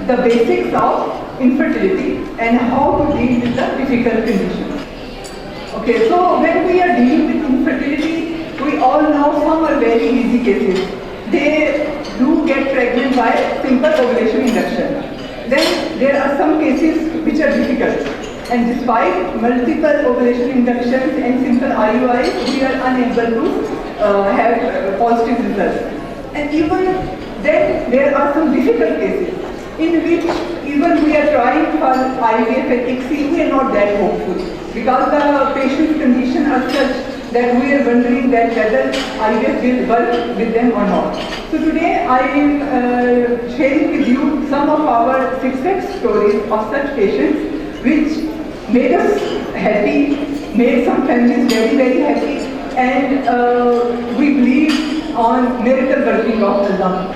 the basics of infertility and how to deal with the difficult conditions. Okay, so when we are dealing with infertility, we all know some are very easy cases. They do get pregnant by simple ovulation induction. Then there are some cases which are difficult. And despite multiple ovulation inductions and simple IUIs, we are unable to have positive results. And even then, there are some difficult cases in which even we are trying for IVF and ICSI, we are not that hopeful because the patient's condition are such that we are wondering that whether IVF will work with them or not. So today I am sharing with you some of our success stories of such patients which made us happy, made some families very, very happy, and we believe on miracle working of Allah.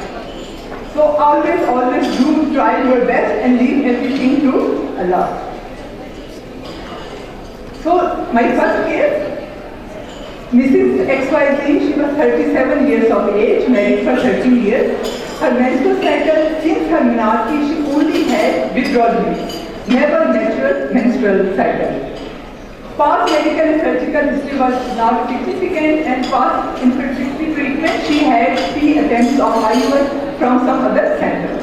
So always do try your best and leave everything to Allah. So my first case, Mrs. XYZ, she was 37 years of age, married for 13 years. Her menstrual cycle, since her menarche, she only had withdrawal bleeds, never natural menstrual cycle. Past medical and surgical history was not significant, and past infertility treatment, she had 3 attempts of IUI from some other center.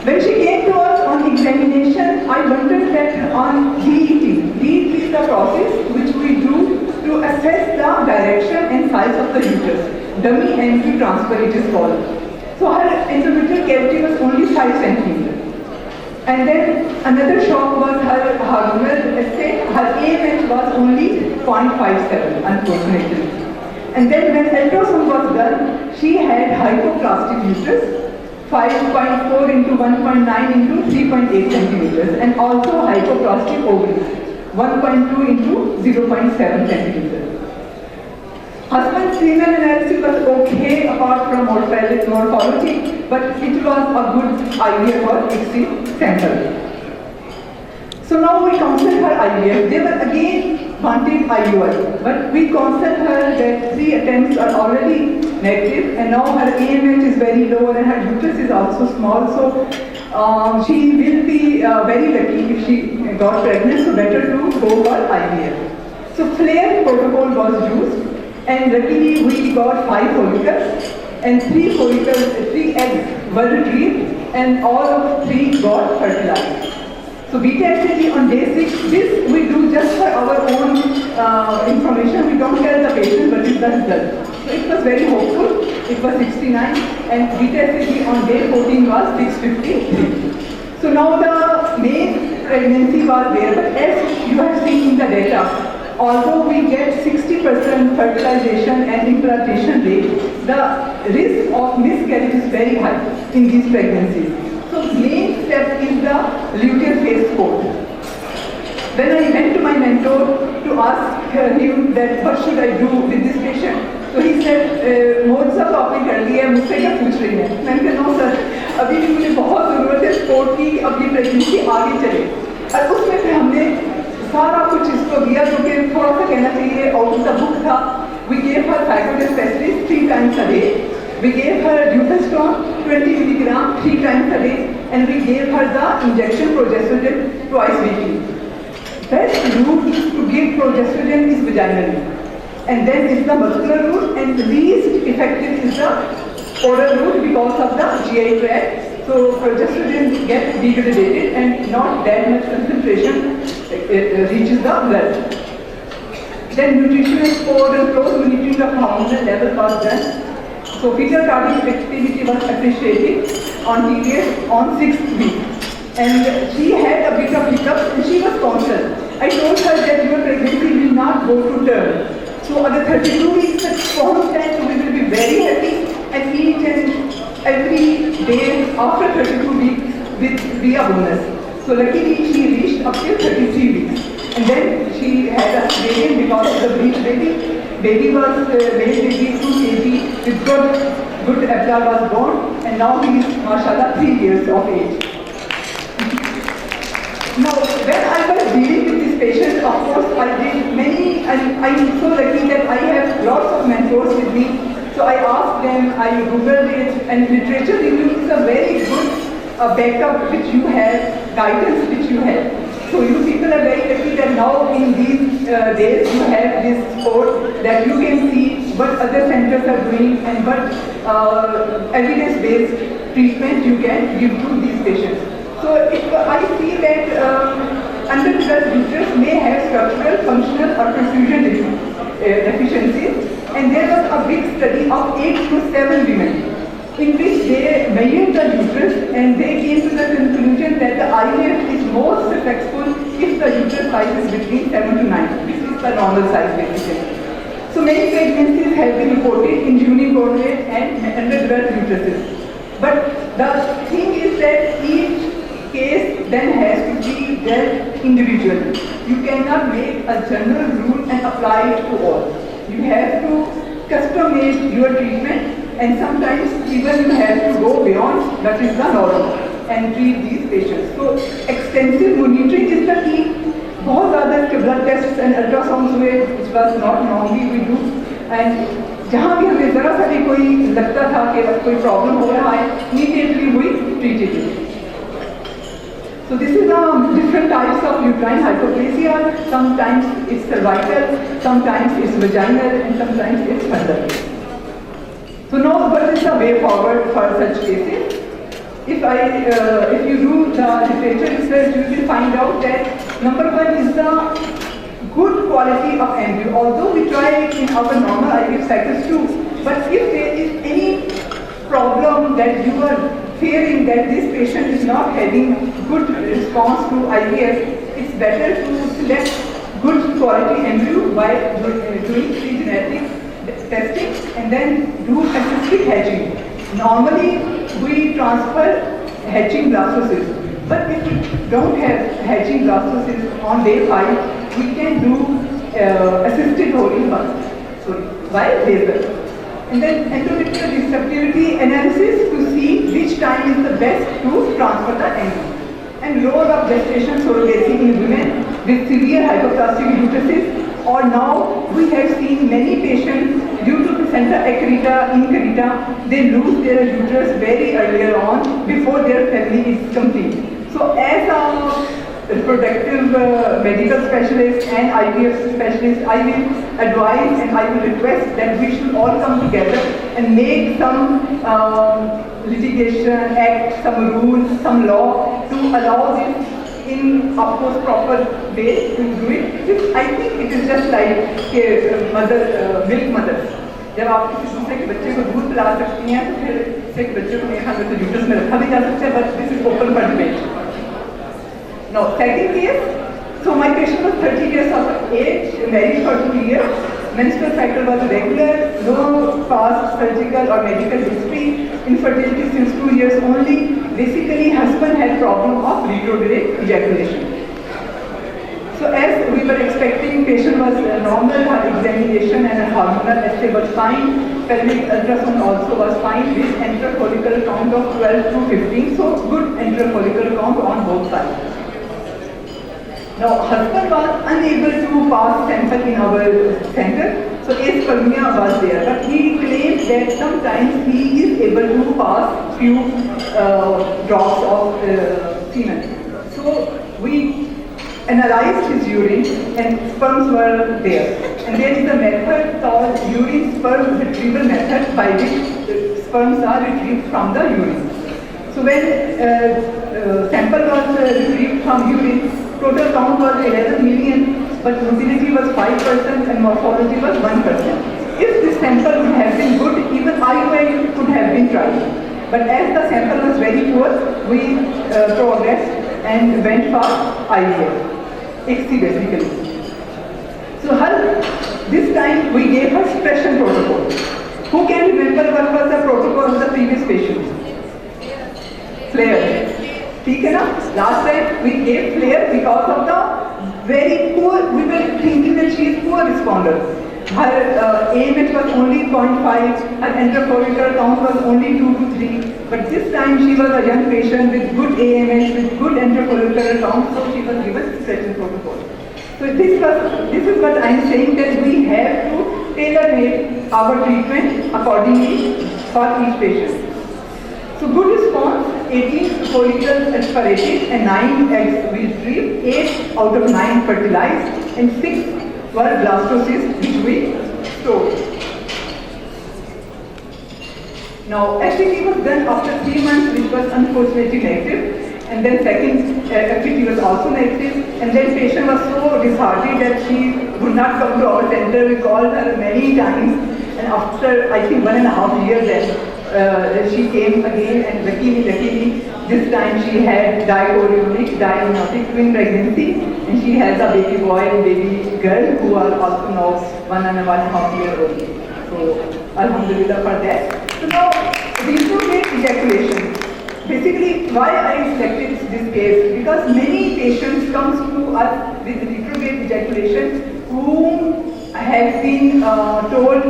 When she came to us on examination, I wondered that on DET. DET is the process which we do to assess the direction and size of the uterus. Dummy entry transfer it is called. So her endometrial cavity was only 5 centimeters. And then another shock was her hormonal assay. Her AMH was only 0.57, unfortunately. And then when ultrasound was done, she had hypoplastic uterus, 5.4 into 1.9 into 3.8 centimeters, and also hypoplastic ovaries, 1.2 into 0.7 centimeters. Husband's semen analysis was okay apart from morphology, but it was a good IVF or ICSI sample. So now we counseled her IVF. They were again wanted IUI, but we counseled her that 3 attempts are already negative, and now her AMH is very low and her uterus is also small, so she will be very lucky if she got pregnant, so better to go for IVF. So FLAIR protocol was used, and luckily we got 5 follicles, and 3 eggs were retrieved, and all of 3 got fertilized. So beta HCG on day 6, this we do just for our own information. We don't tell the patient what is the result. So it was very hopeful. It was 69, and beta HCG on day 14 was 653. So now the main pregnancy was there, but as you have seen in the data, although we get 60% fertilization and implantation rate, the risk of miscarriage is very high in these pregnancies. So the main step is the luteal phase 4. When I went to my mentor to ask him that what should I do with this patient, so he said, मोद सब आपने कर लिया है, मुझसे क्या पूछ रही है? मैंने कहा नो सर, अभी भी मुझे बहुत ज़रूरत है स्पोर्ट की, अब ये प्रेगनेंसी आगे चले। और उसमें फिर हमने सारा कुछ इसको दिया, जो कि थोड़ा सा कहना चाहिए आउट ऑफ द बुक था. We gave her thyroid specialist 3 times a day. We gave her Dupastone 20 milligram 3 times a day, and we gave her the injection progesterone twice weekly. Best route to give progesterone is vaginally, and then is the muscular route, and the least effective is the oral route because of the GI tract. So progesterone gets degradated and not that much concentration reaches the blood. Then nutrition is poured and close monitoring of hormonal level was done. So fetal cardiac activity was appreciated on TDS on 6th week. And she had a bit of hiccups and she was conscious. I told her that your pregnancy will not go to term. So at the 32 weeks at constant, we will be very happy and each and every day after 32 weeks will be a bonus. So luckily she reached up to 33 weeks. And then she had a cesarean because of the breech baby. Baby was male baby 2 kg with good abdomen was born, and now he is mashallah 3 years of age. Now when I was dealing with this patient, of course I did many, and I am so lucky that I have lots of mentors with me. So I asked them, I googled it, and literature review is a very good backup which you have, guidance which you have. So you people are very lucky that now in these days you have this support that you can see what other centers are doing and what evidence-based treatment you can give to these patients. So if I see that underdeveloped uterus may have structural, functional or perfusion deficiencies, and there was a big study of 8 to 7 women in which they measured the uterus and they came to the conclusion that the IVF is most successful if the uterus size is between 7 to 9, which is the normal size basically. So many pregnancies have been reported in unicornate and underdeveloped uteruses. But the thing is that each case then has to be dealt individually. You cannot make a general rule and apply it to all. You have to custom make your treatment, and sometimes even you have to go beyond that is the norm and treat these patients. So extensive monitoring is the key. बहुत ज़्यादा इसके blood tests and ultrasounds हुए, which was not normally we do, and जहाँ भी हमें ज़रा सा भी कोई लगता था कि कोई प्रॉब्लम हो रहा है, immediately we treated it. So this is different types of uterine hyperplasia. Sometimes it's cervical, sometimes it's vaginal, and sometimes it's fundal. So now what is the way forward for such cases? If you do the literature research, you will find out that number one is the good quality of embryo. Although we try it in our normal IVF cycles too, but if there is any problem that you are fearing that this patient is not having good response to IVF, it's better to select good quality embryo by doing pre-genetic testing and then do assisted hatching. Normally we transfer hatching blastocysts, but if we don't have hatching blastocysts on day 5, we can do assisted holding by laser. And then endometrial receptivity analysis to see which time is the best to transfer the embryo. And role of gestation surrogacy in women with severe hypoplastic uteruses, or now we have seen many patients due to placenta incarita, they lose their uterus very earlier on before their family is complete. So as a reproductive medical specialist and IVF specialist, I will advise and I will request that we should all come together and make some litigation act, some rules, some law to allow this in of course proper way to do it. I think it is just like milk mothers. जब आप किसी दूसरे के बच्चे को दूध पिला सकती हैं तो फिर किसी के बच्चे को मेरे ख्याल में तो यूट्रस में रखा भी जा सकता है, but this is open for debate. Now, second case, so my patient was 30 years of age, married for 2 years, menstrual cycle was regular, no past surgical or medical history, infertility since 2 years only. Basically, husband had problem of retrograde ejaculation. So as we were expecting, patient was normal, her examination and her hormonal assay was fine, pelvic ultrasound also was fine with enteral follicle count of 12 to 15, so good enteral follicle count on both sides. Now, husband was unable to pass sample in our center, so aspermia was there, but he claimed that sometimes he is able to pass few drops of semen. So we analyzed his urine and sperms were there. And there is a method called urine sperm retrieval method by which sperms are retrieved from the urine. So when sample was retrieved from urine, total count was 11 million, but motility was 5% and morphology was 1%. If this sample would have been good, even IUI could have been tried. But as the sample was very poor, we progressed and went for IVF. XC basically. So this time we gave her suppression protocol. Who can remember what was the protocol of the previous patient? Flare. ठीक है ना? Last time we gave flare because of the very poor, we were thinking that she is poor responder. Her AMH was only 0.5, her enterofollicular count was only 2 to 3, but this time she was a young patient with good AMH, with good enterofollicular count, so she was given suppression protocol. So this is what I am saying, that we have to tailor-make our treatment accordingly for each patient. So good response. 18 follicles aspirated and 9 eggs we retrieved, 8 out of 9 fertilized, and 6 were blastocysts which we stored. Now, FPT was done after 3 months, which was unfortunately negative. And then second FPT was also negative, and then patient was so disheartened that she would not come to our center. We called her many times, and after I think 1.5 years then she came again, and luckily this time she had diagnostic twin pregnancy, and she has a baby boy and baby girl who are also now 1.5 years old. So Alhamdulillah for that. So now retrograde ejaculation. Basically, why I selected this case? Because many patients come to us with retrograde ejaculation whom have been told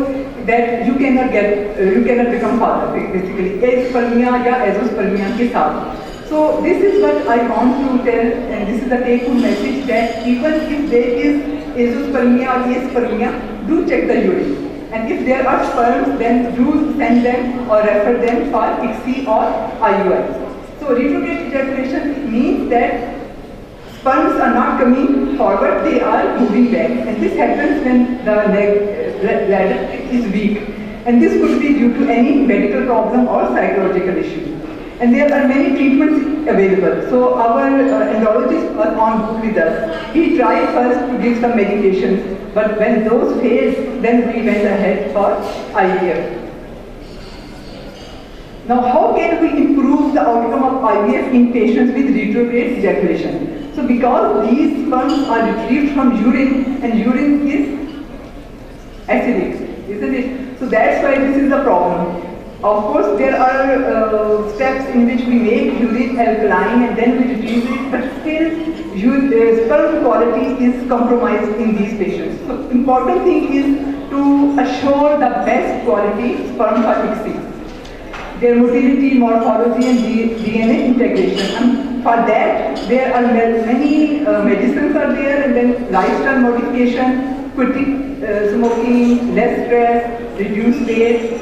that you cannot become father. Basically, aspermia या azoospermia के साथ. So this is what I want to tell, and this is the take-home message, that even if there is azoospermia or aspermia, do check the urine. And if there are sperms, then do send them or refer them for ICSI or IUI. So retrograde ejaculation means that sperms are not coming forward, they are moving back. And this happens when the bladder is weak. And this could be due to any medical problem or psychological issue. And there are many treatments available. So our andrologist was on board with us. He tried first to give some medications, but when those failed, then we went ahead for IVF. Now, how can we improve the outcome of IVF in patients with retrograde ejaculation? So, because these sperms are retrieved from urine, and urine is acidic, isn't it? So that's why this is the problem. Of course, there are steps in which we make urine alkaline and then we retrieve it, but still sperm quality is compromised in these patients. So important thing is to assure the best quality sperm for ICSI. Their motility, morphology and DNA integration. And for that, there are many medicines are there, and then lifestyle modification, quitting smoking, less stress, reduced weight,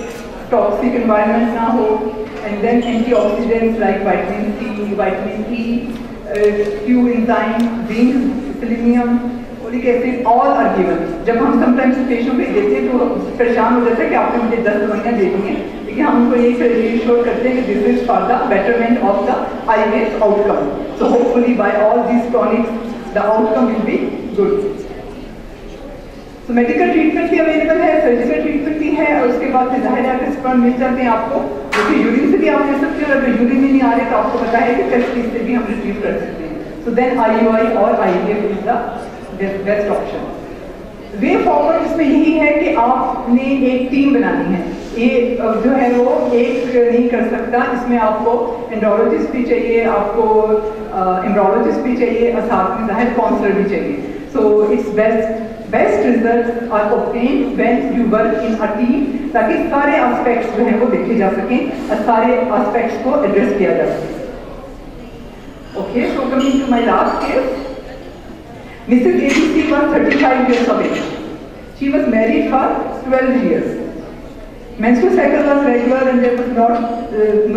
toxic environment na ho, and then antioxidants like vitamin C, vitamin E, Q enzyme, zinc, selenium, folic acid, all are given. जब हम sometimes patient को देते हैं तो परेशान हो जाता है कि आपने मुझे 10 दवाइयाँ दे दी हैं, लेकिन हम उनको ये रिश्योर करते हैं कि this is for the betterment of the IVF outcome. So hopefully by all these tonics, the outcome will be good. तो मेडिकल ट्रीटमेंट भी अवेलेबल है, सर्जिकल ट्रीटमेंट भी है, और उसके बाद जाहिर है कि स्पर्म मिल जाते हैं आपको, जो कि यूरिन से भी आप ले सकते हो, और अगर यूरिन में नहीं आ रहे तो आपको पता है कि टेस्टिस से भी हम रिट्रीव कर सकते हैं. सो देन IUI और IVF is the best option. Way forward इसमें यही है कि आपने एक टीम बनानी है. ये जो है वो एक नहीं कर सकता, इसमें आपको एंड्रोलॉजिस्ट भी चाहिए, आपको एम्ब्रोलॉजिस्ट भी चाहिए, और साथ में जाहिर काउंसलर भी चाहिए. So it's best results are obtained when you work in a team, ताकि सारे aspects जो हैं वो देखे जा सकें और सारे aspects को address किया जा सके. Okay, so coming to my last case, Mrs. ABC was 35 years of age. She was married for 12 years. Menstrual cycle was regular and there was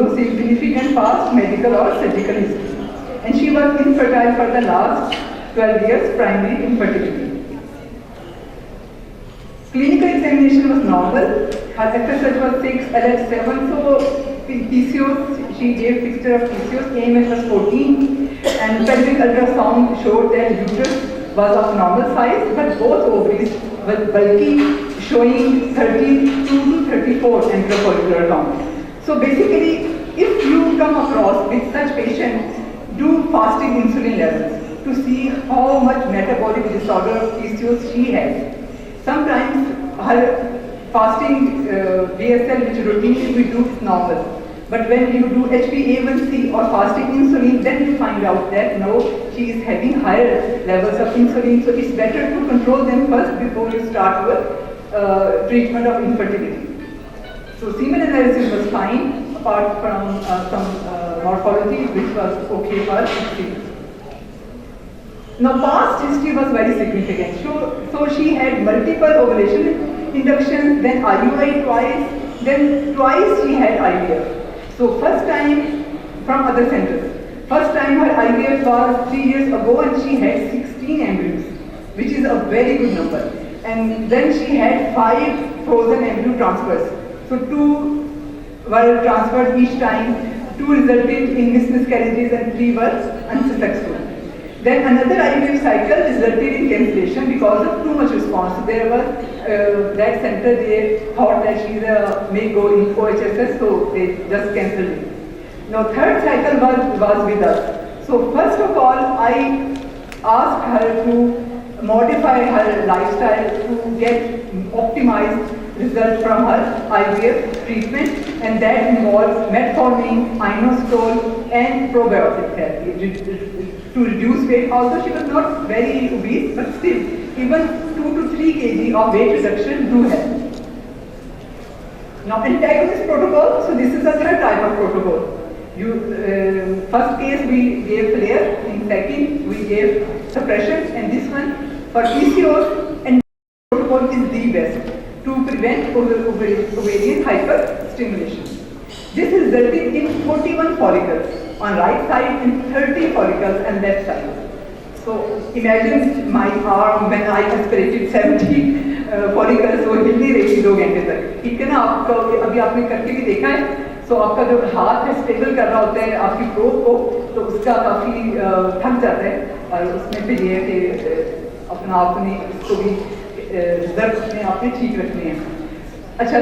no significant past medical or surgical history. And she was infertile for the last 12 years, primary infertility. Clinical examination was normal. Her FSH was 6, LH 7, so PCOS, she gave picture of PCOS, AMH was 14, and pelvic ultrasound showed that uterus was of normal size, but both ovaries were bulky, showing 32 to 34 anterofollicular count. So basically, if you come across with such patients, do fasting insulin levels to see how much metabolic disorder of PCOS she has. Sometimes her fasting BSL, which routinely we do, is normal. But when you do HbA1c or fasting insulin, then you find out that no, she is having higher levels of insulin. So it's better to control them first before you start with treatment of infertility. So semen analysis was fine, apart from some morphology, which was okay for ICSI. Now, past history was very significant. So she had multiple ovulation inductions, then IUI twice, then twice she had IVF. So first time from other centers. First time her IVF was 3 years ago and she had 16 embryos, which is a very good number. And then she had 5 frozen embryo transfers. So 2 were transferred each time, 2 resulted in miscarriages and 3 were unsuccessful. Then another IVF cycle resulted in cancellation because of too much response. So there was that center, they thought that she may go in OHSS, so they just cancelled it. Now third cycle was with us. So first of all, I asked her to modify her lifestyle to get optimized result from her IVF treatment, and that involves metformin, inositol and probiotic therapy to reduce weight. Also, she was not very obese, but still, even 2 to 3 kg of weight reduction do help. Now, antagonist protocol. So this is a third type of protocol. First case we gave flare, in second we gave suppression, and this one for PCOS and protocol is the best to prevent ovarian hyperstimulation. This resulted in 41 follicles on right side and 30 follicles on left side. So imagine my arm when I aspirated 70 follicles, वो हिल नहीं रही 2 घंटे तक. ठीक है ना, आपका अभी आपने करके भी देखा है. तो आपका जो हाथ है स्टेबल कर रहा होता है आपकी प्रोब को, तो उसका काफ़ी थक जाता है, और उसमें फिर ये है कि अपना आपने इसको भी दर्द में आपने ठीक रखने हैं. अच्छा,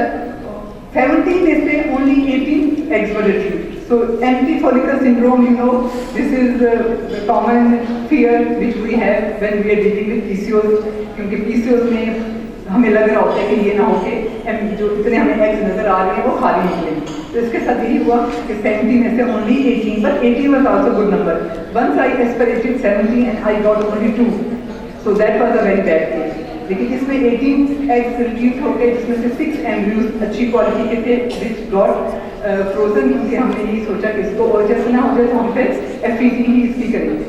17 में से only 18 eggs were retrieved. So empty follicle syndrome, you know, this is the common fear which we have when we are dealing with PCOS, क्योंकि PCOS में हमें लग रहा होता है कि ये ना हो के जो इतने हमें एग्स नजर आ रहे हैं वो खाली निकलेंगे. तो इसके साथ यही हुआ कि 70 में से only 18, but 18 was also good number. Once I aspirated 70 and I got only 2, so that was a very bad case. लेकिन इसमें 18 एग्स रिट्रीव हो गए, जिसमें से 6 एम्ब्रियोज अच्छी क्वालिटी के थे, विच गॉट फ्रोजन, क्योंकि हमने यही सोचा कि इसको और जैसे ना हो जाए तो हम फिर FET ही इसकी करेंगे.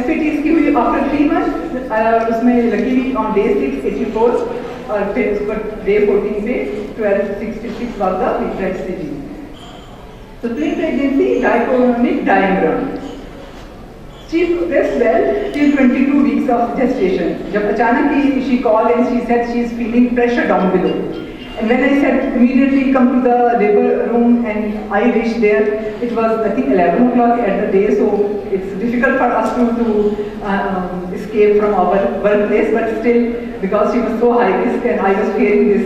FET इसकी हुई आफ्टर 3 मंथ, उसमें लकीली ऑन डे 684 और फिर उसको डे 14 पे 1266 वाज द प्रेगनेंसी. तो pre pregnancy dichotomic diagram. She progressed well till 22 weeks of gestation. जब अचानक ही she called and she said she is feeling pressure down below. And when I said immediately come to the labor room and I reached there, it was I think 11 o'clock at the day, so it's difficult for us to escape from our workplace. But still, because she was so high risk and I was fearing this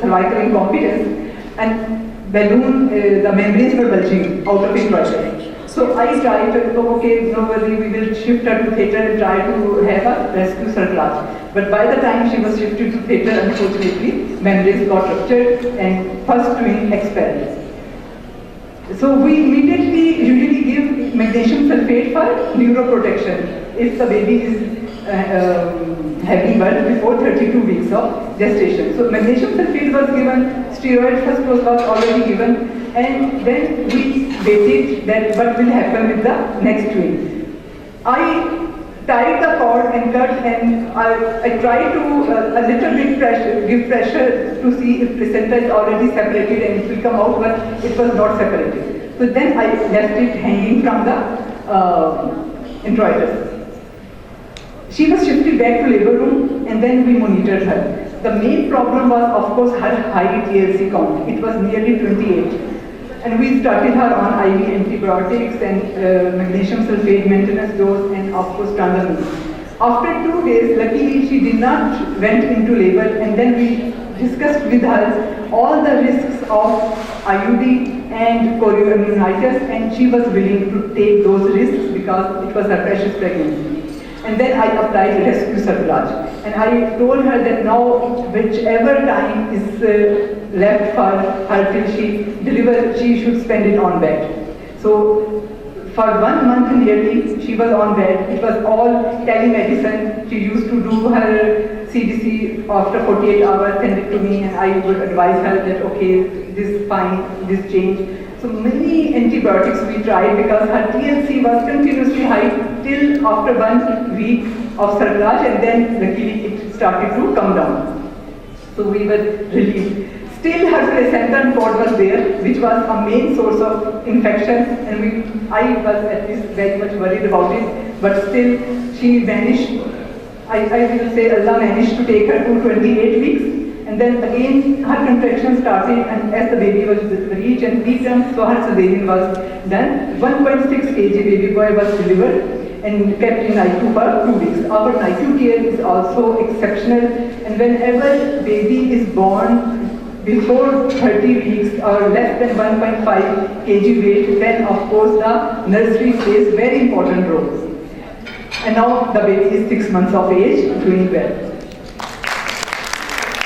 cervical incompetence, and balloon, the membranes were bulging out of enclosure. So I tried to, okay, no worry, we will shift her to theatre and try to have a rescue surcharge. But by the time she was shifted to theatre, unfortunately, membranes got ruptured and first twin expired. So we immediately usually give magnesium sulfate for neuroprotection if the baby is having birth before 32 weeks of gestation. So magnesium sulfate was given, steroid first was already given, and then we waited that what will happen with the next twin. I tied the cord and cut, and I tried to a little bit give pressure to see if placenta is already separated and it will come out, but it was not separated. So then I left it hanging from the introitus. She was shifted back to labor room and then we monitored her. The main problem was, of course, her high TLC count. It was nearly 28. And we started her on IV antibiotics and magnesium sulfate maintenance dose and of course Transamine. After 2 days, luckily she did not went into labor, and then we discussed with her all the risks of IUD and chorioamnionitis, and she was willing to take those risks because it was her precious pregnancy. And then I applied rescue surcharge. And I told her that now, whichever time is left for her till she delivers, she should spend it on bed. So for 1 month nearly, she was on bed. It was all telemedicine. She used to do her CDC after 48 hours, send it to me, and I would advise her that, okay, this is fine, this change. So many antibiotics we tried because her TLC was continuously high till after 1 week of surcharge, and then luckily it started to come down. So we were relieved. Still, her placental cord was there, which was a main source of infection, and I was at least very much worried about it. But still, she managed. I will say Allah managed to take her to 28 weeks, and then again her contraction started, and as the baby was reached and preterm, so her cesarean was done. 1.6 kg baby boy was delivered and kept in NICU for 2 weeks. Our NICU care is also exceptional, and whenever baby is born before 30 weeks or less than 1.5 kg weight, then of course the nursery plays very important role. And now the baby is 6 months of age, doing well.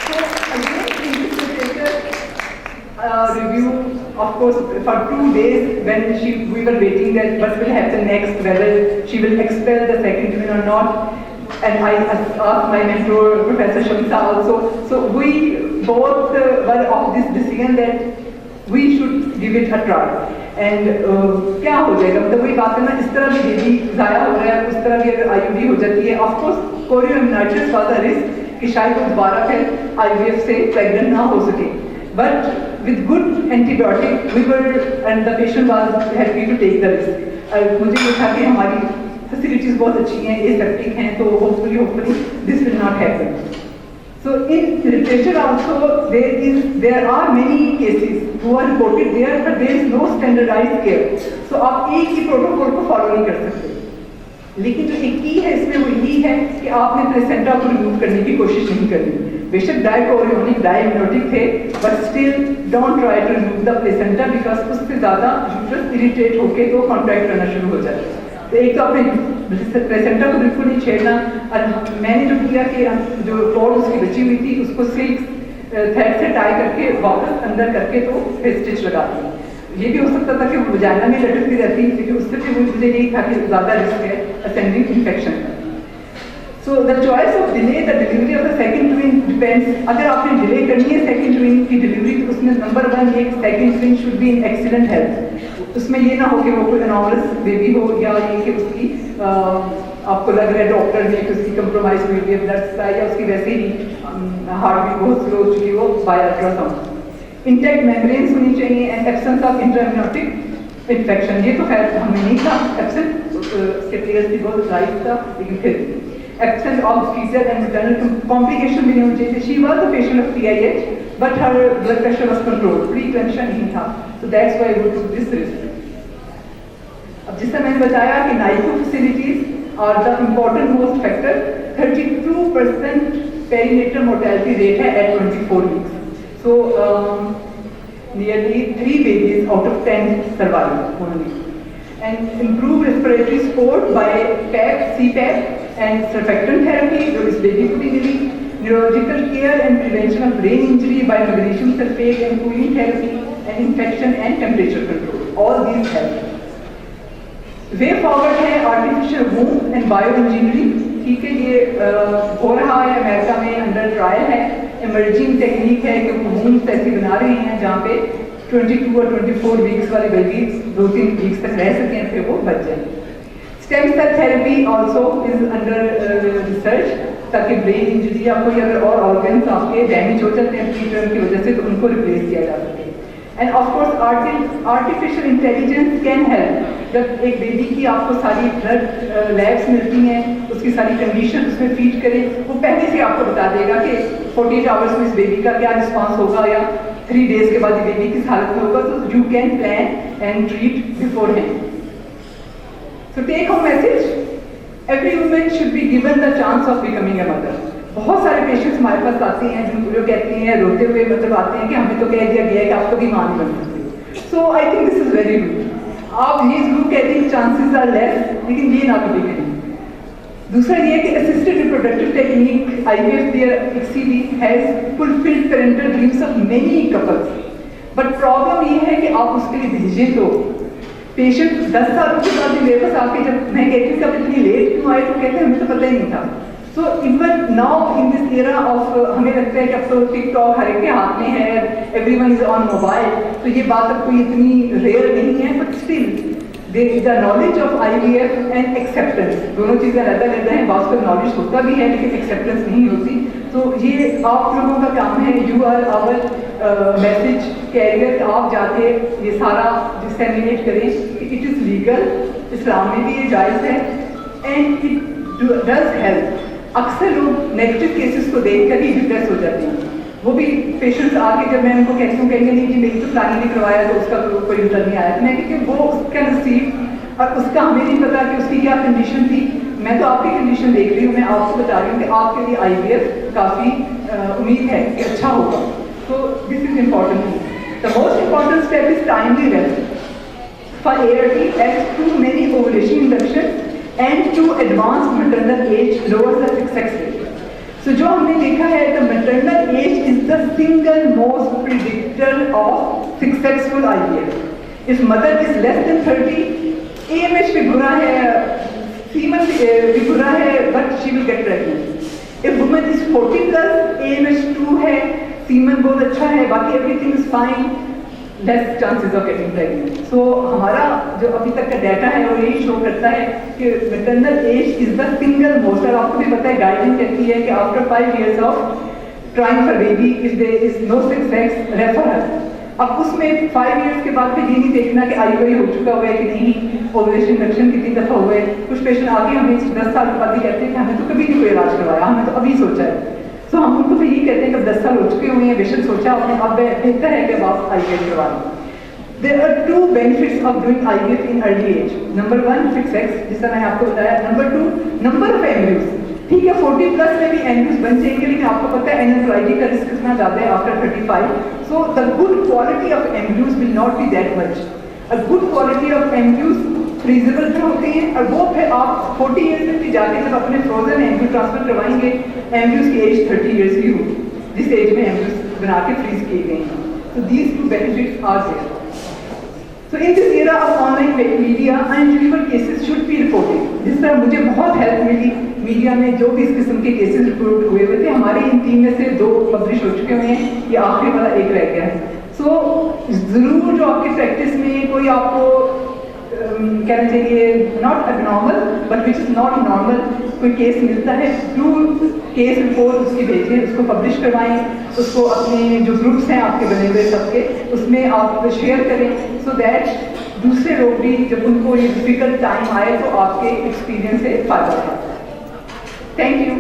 So again, in this review, of course, for 2 days when we were waiting that what will happen next, whether she will expel the second twin or not. And I asked my mentor, Professor Shamsa also. So we both were of this decision that we should give it a try. And क्या हो जाएगा, मतलब वही बात है ना, इस तरह भी बेबी ज़ाया हो रहा है, उस तरह भी अगर IUD हो जाती है, of course chorioamnitis was a risk कि शायद वो दोबारा फिर IVF से प्रेग्नेंट ना हो सके. But with good antibiotic, we were and the patient was happy to take the risk. मुझे ये था कि हमारी facilities बहुत अच्छी हैं, aseptic हैं, तो hopefully this will not happen. So in literature also there are many cases who are reported there, but there is no standardized care. So आप एक ही प्रोटोकॉल को फॉलो नहीं कर सकते. लेकिन जो एक की है इसमें वो यही है कि आपने प्लेसेंटा को रिमूव करने की कोशिश नहीं करनी. बेशक डायकोरियोनिक डायग्नोटिक थे, but still don't try to remove the placenta because उससे ज़्यादा यूट्रस इरिटेट होके तो कॉन्ट्रैक्ट करना शुरू हो जाता है. तो एक तो आपने प्लेसेंटा को बिल्कुल नहीं छेड़ना, और मैंने जो किया कि जो कॉर्ड उसकी बची हुई थी उसको सिल्क थ्रेड से टाई करके वापस अंदर करके तो फिर स्टिच लगा दी. ये भी हो सकता था कि वो वजाइना में लटकती रहती, क्योंकि उससे भी मुझे यही था कि ज़्यादा रिस्क है ascending infection. So the choice of delay the delivery of the second twin depends. अगर आपने डिले करनी है सेकंड ट्विन की डिलीवरी, तो उसमें नंबर 1 एक second twin should be in excellent health. उसमें ये ना हो कि वो कोई एनॉमलस बेबी हो, या ये कि उसकी आपको लग रहा है डॉक्टर ने कि उसकी कंप्रोमाइज हुई है ब्लड सप्लाई, या उसकी वैसे ही हार्ट बीट बहुत स्लो हो चुकी हो बाय अल्ट्रासाउंड. इंटैक्ट मेम्ब्रेन्स होनी चाहिए एंड एब्सेंस ऑफ इंट्राइम्यूनोटिक इन्फेक्शन. ये तो खैर हमें नहीं था एब्सेंट, उसके प्लेयर्स भी बहुत राइट था, लेकिन फिर absence of fetal and maternal complication भी नहीं होनी चाहिए. She was the patient of PIH, but her blood pressure was controlled, pre-eclampsia नहीं था, so that's why we took this risk. अब जिस तरह मैंने बताया कि NICU facilities are the important most factor. 32% perinatal mortality rate है at 24 weeks. So nearly 3 babies out of 10 survive only. And improve respiratory support by PAP, CPAP, and surfactant therapy, जो इस baby को भी मिली. Neurological care and prevention of brain injury by magnesium sulfate and cooling therapy, and infection and temperature control. All these help. Way forward है artificial womb and bioengineering. ठीक है, ये हो रहा है अमेरिका में, अंडर ट्रायल है. इमर्जिंग टेक्निक है कि वूम्स ऐसी बना रही हैं जहाँ पे 22 और 24 वीक्स वाले बेबी 2-3 वीक्स तक रह सकें, फिर वो बच जाए. Stem cell therapy also is under research, ताकि ब्रेन इंजरी या कोई अगर और ऑर्गन्स आपके डैमेज हो जाते हैं प्रीटर्म की वजह से, तो उनको रिप्लेस किया जा सके. End of course artificial intelligence can help. जब एक बेबी की आपको सारी ब्लड लैब्स मिलती हैं, उसकी सारी कंडीशन उसमें फीड करें, वो पहले से आपको बता देगा कि 48 आवर्स में इस बेबी का क्या रिस्पॉन्स होगा, या 3 डेज के बाद ये बेबी किस हालत में होगा. तो you can plan and treat before hand. So take home message, every woman should be given the chance of becoming a mother. बहुत सारे पेशेंट्स हमारे पास आते हैं जो कहते हैं रोते हुए, मतलब आते हैं कि हमें तो कह दिया गया है कि आप तो भी मां नहीं बन सकते. So I think this is very good. आप ये जरूर कहते हैं चांसेस आर लेस, लेकिन ये ना कभी करें. दूसरा ये कि assisted reproductive technique IVF there XCD has fulfilled parental dreams of many couples. But problem ये है कि आप उसके लिए भेजें तो पेशेंट 10 सालों के बाद मेरे पास आके जब मैं कहती हूँ कि अब इतनी लेट क्यों आए, तो कहते हैं हमें तो पता ही नहीं था. So even now in this era of हमें लगता है कि अब तो टिकटॉक हर एक के हाथ में है, एवरीवन इज ऑन मोबाइल, तो ये बात अब कोई इतनी रेयर नहीं है. But still there is the knowledge of IVF and acceptance. दोनों चीज़ें अलग अलग हैं. बात को नॉलेज होता भी है लेकिन एक्सेप्टेंस नहीं होती. तो ये आप लोगों का काम है, you are our message carrier, आप जाके ये सारा डिसेमिनेट करें कि इट इज़ लीगल, इस्लाम में भी ये जायज़ है एंड इट डज हेल्प। अक्सर लोग नेगेटिव केसेस को देखकर ही डिप्रेस हो जाते हैं। वो भी पेशेंट्स आके जब मैं उनको कहती हूँ कहेंगे नहीं जी मेरी तो प्लानिंग नहीं करवाया तो उसका कोई रिजल्ट नहीं आया, तो मैं कहती हूँ वो उसका नसीब और उसका हमें नहीं पता कि उसकी क्या कंडीशन थी। मैं तो आपकी कंडीशन देख रही हूँ, मैं आपको बता रही हूँ कि आपके लिए IVF काफ़ी उम्मीद है कि अच्छा होगा। तो this is important thing. The most important step is timely rest for ART as too many ovulation induction and to advanced maternal age lowers the success rate. So जो हमने देखा है the maternal age is the single most predictor of successful IVF. If mother is less than 30, AMH भी बुरा है, semen भी बुरा है, but she will get pregnant. If woman is 40 plus, AMH 2 है, semen बहुत अच्छा है, बाकी everything is fine, less chances of getting pregnant. So हमारा जो अभी तक का डाटा है वो यही शो करता है कि maternal age is the single most, और आपको भी पता है गाइडेंस कहती है कि after 5 years of trying for baby if there is no success, refer her. अब उसमें 5 years के बाद फिर ये नहीं देखना कि IUI हो चुका हुआ है कि नहीं, ओवुलेशन इंडक्शन कितनी दफ़ा हुआ है। कुछ पेशेंट आगे हमें 10 साल के बाद ही कहते हैं कि हमें तो कभी नहीं कोई इलाज करवाया, हमने तो अभी सोचा है। तो हम उनको फिर ये कहते हैं कि 10 साल हो चुके हुए हैं, बेशक सोचा आपने, अब बेहतर है कि अब आप IVF करवा लें। There are 2 benefits of doing IVF in early age. Number 1, fixed sex, जिसका मैंने आपको बताया। Number 2, number of embryos. ठीक है 40 प्लस में भी embryos बन जाएंगे, लेकिन आपको पता है aneuploidy का रिस्क कितना ज़्यादा है after 35. So the good quality of embryos will not be that much. A good quality of embryos फ्रीजेबल भी होते हैं, और वो फिर आप 40 ईयर्स में भी जाके जब अपने फ्रोजन एम्ब्रियो ट्रांसफर करवाएंगे, एम्ब्रियोज की एज 30 ईयर्स ही होगी जिस एज में एम्ब्रियोज बना के फ्रीज किए गए हैं। तो these 2 benefits are there. So in this era of online media, unusual cases should be reported. जिस तरह मुझे बहुत हेल्प मिली मीडिया में, जो भी इस किस्म के केसेस रिपोर्ट हुए हुए थे, हमारे इन 3 में से 2 पब्लिश हो चुके हुए हैं, ये आखिरी वाला एक रह गया है। सो ज़रूर जो आपकी प्रैक्टिस में कोई आपको कहना चाहिए not abnormal but which is not normal कोई केस मिलता है, डू केस रिपोर्ट उसकी भेजें, उसको पब्लिश करवाएं, उसको अपने जो ग्रुप्स हैं आपके बने हुए सबके उसमें आप शेयर करें, सो दैट दूसरे लोग भी जब उनको ये डिफिकल्ट टाइम आए तो आपके एक्सपीरियंस से फ़ायदा उठा। Thank you.